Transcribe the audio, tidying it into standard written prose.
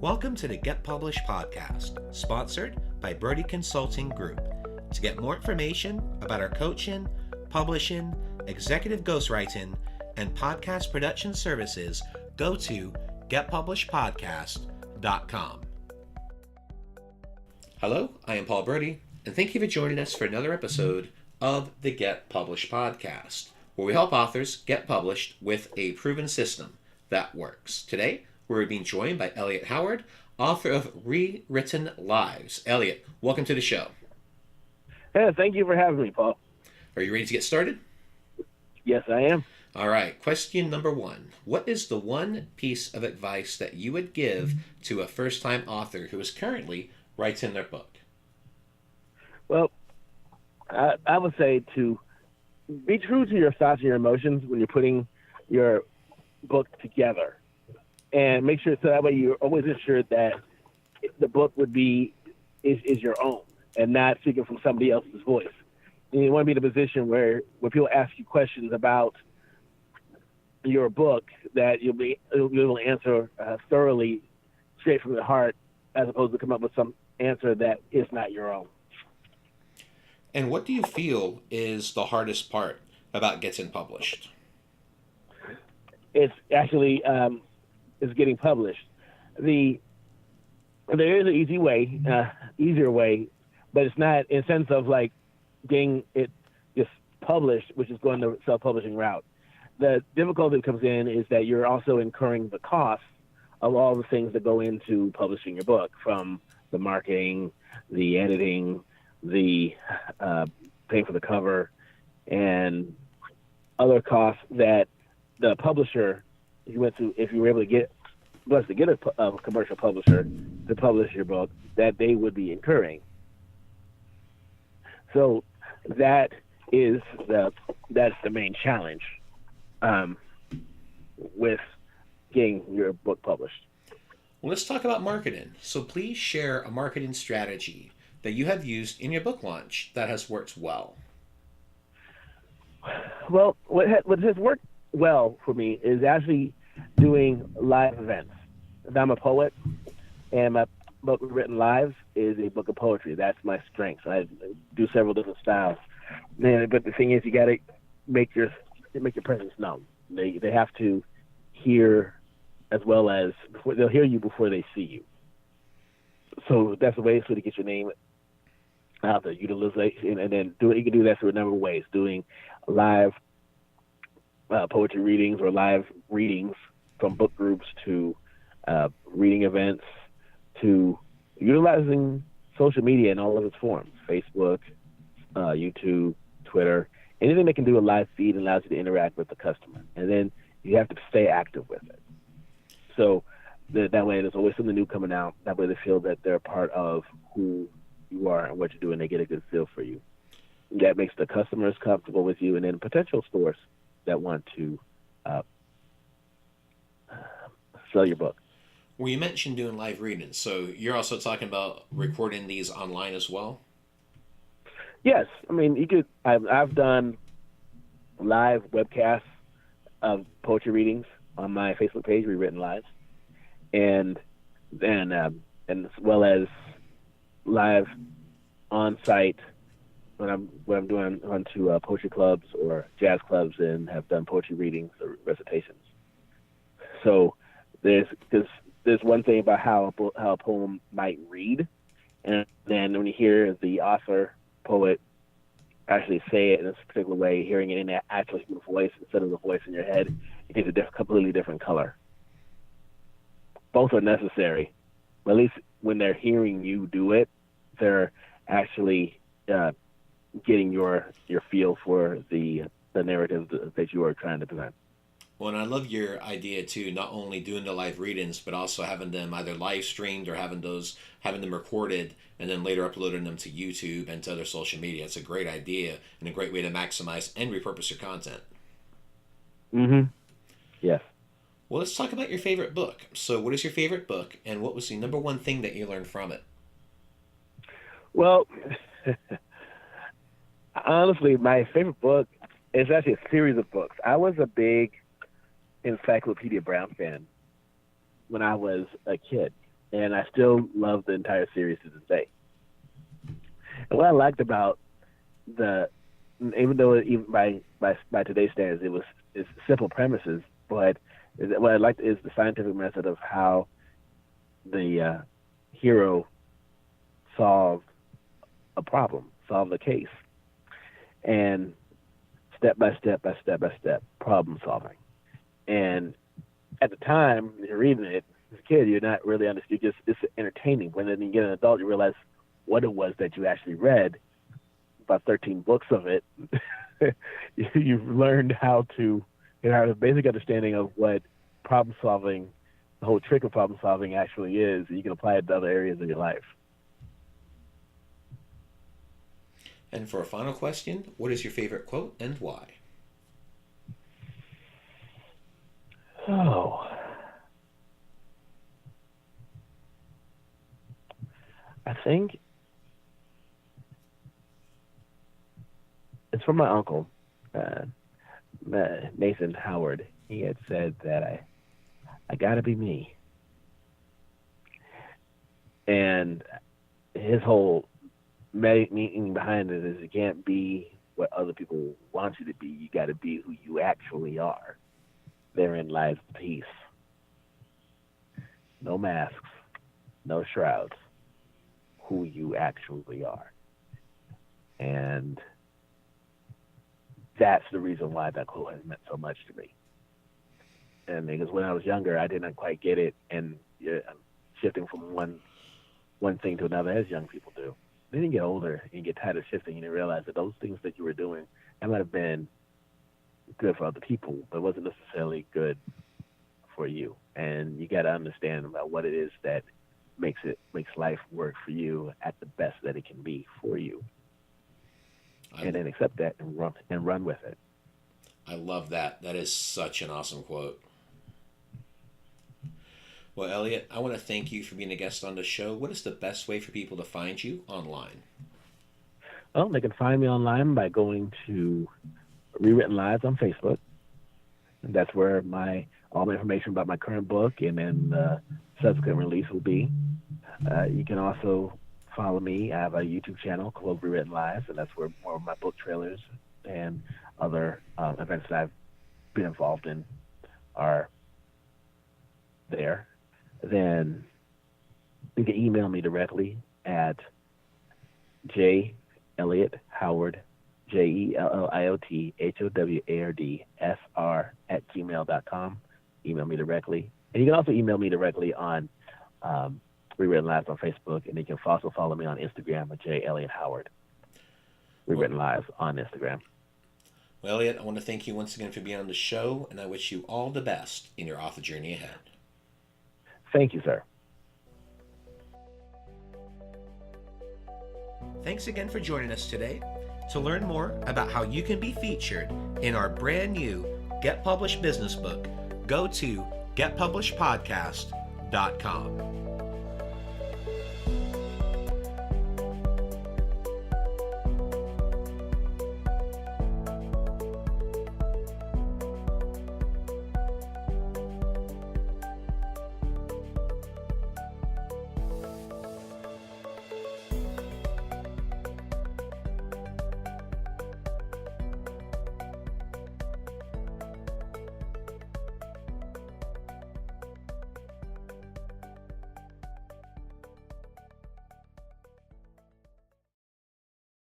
Welcome to the Get Published podcast, sponsored by Brodie Consulting Group. To get more information about our coaching, publishing, executive ghostwriting, and podcast production services, go to getpublishedpodcast.com. Hello, I am Paul Brodie, and thank you for joining us for another episode of the Get Published podcast, where we help authors get published with a proven system that works. Today, we're being joined by Elliot Howard, author of Rewritten Lives. Elliot, welcome to the show. Yeah, thank you for having me, Paul. Are you ready to get started? Yes, I am. All right, question number one. What is the one piece of advice that you would give to a first-time author who is currently writing their book? Well, I would say to be true to your thoughts and your emotions when you're putting your book together. And make sure so that way you're always assured that the book is your own and not speaking from somebody else's voice. And you want to be in a position where when people ask you questions about your book, that you'll be able to answer thoroughly, straight from the heart, as opposed to come up with some answer that is not your own. And what do you feel is the hardest part about getting published? It's actually is getting published. There is an easier way, but it's not in the sense of like getting it just published, which is going the self-publishing route. The difficulty that comes in is that you're also incurring the cost of all the things that go into publishing your book, from the marketing, the editing, the paying for the cover, and other costs that the publisher, if you were able to get a commercial publisher to publish your book, that they would be incurring. So that's the main challenge with getting your book published. Well, let's talk about marketing. So please share a marketing strategy that you have used in your book launch that has worked well. Well, what has worked well for me is actually doing live events. I'm a poet, and my book Written Lives is a book of poetry. That's my strength. I do several different styles. But the thing is, you got to make your presence known. They have to hear, as well as they'll hear you before they see you. So that's the way to get your name out there, utilization, and then you can do that through a number of ways, doing live poetry readings or live readings from book groups to reading events, to utilizing social media in all of its forms, Facebook, YouTube, Twitter, anything that can do a live feed and allows you to interact with the customer. And then you have to stay active with it. So that way there's always something new coming out. That way they feel that they're part of who you are and what you're doing. They get a good feel for you. That makes the customers comfortable with you, and then potential stores that want to sell your book. Well, you mentioned doing live readings, so you're also talking about recording these online as well? Yes. I mean, you could. I've done live webcasts of poetry readings on my Facebook page, Rewritten Lives, and as well as live on-site when I'm doing onto poetry clubs or jazz clubs and have done poetry readings or recitations. So there's one thing about how a poem might read, and then when you hear the author, poet, actually say it in a particular way, hearing it in that actual human voice instead of the voice in your head, it gives a completely different color. Both are necessary, but at least when they're hearing you do it, they're actually getting your feel for the narrative that you are trying to present. Well, and I love your idea too, not only doing the live readings, but also having them either live streamed or having them recorded and then later uploading them to YouTube and to other social media. It's a great idea and a great way to maximize and repurpose your content. Mm-hmm. Yes. Well, let's talk about your favorite book. So what is your favorite book, and what was the number one thing that you learned from it? Well, honestly, my favorite book is actually a series of books. I was a big Encyclopedia Brown fan when I was a kid. and I still love the entire series to this day. And what I liked about even though even by today's standards it's simple premises, but what I liked is the scientific method of how the hero solved a problem, solved a case, and step by step problem solving. And at the time you're reading it as a kid, you're not really understood. It's entertaining. When then you get an adult, you realize what it was that you actually read. About 13 books of it. You've learned how to have a basic understanding of what problem solving, the whole trick of problem solving actually is. And you can apply it to other areas of your life. And for a final question, what is your favorite quote and why? Oh, I think it's from my uncle, Nathan Howard. He had said that I gotta be me. And his whole meaning behind it is you can't be what other people want you to be. You gotta be who you actually are. Therein lies the peace. No masks, no shrouds. Who you actually are. And that's the reason why that quote has meant so much to me. And because when I was younger, I didn't quite get it, and shifting from one thing to another, as young people do. Then you get older and you get tired of shifting, and you realize that those things that you were doing, that might have been good for other people, but wasn't necessarily good for you. And you got to understand about what it is that makes life work for you at the best that it can be for you. And then accept that and run with it. I love that. That is such an awesome quote. Well, Elliot, I want to thank you for being a guest on the show. What is the best way for people to find you online? Well, they can find me online by going to Rewritten Lives on Facebook. And that's where all my information about my current book and then the subsequent release will be. You can also follow me. I have a YouTube channel called Rewritten Lives, and that's where more of my book trailers and other events that I've been involved in are there. Then you can email me directly at Elliot Howard, JELLIOTHOWARDSR@gmail.com. Email me directly. And you can also email me directly on Rewritten Lives on Facebook, and you can also follow me on Instagram at Elliot Howard. Rewritten Lives on Instagram. Well, Elliot, I want to thank you once again for being on the show, and I wish you all the best in your author journey ahead. Thank you, sir. Thanks again for joining us today. To learn more about how you can be featured in our brand new Get Published business book, go to getpublishedpodcast.com.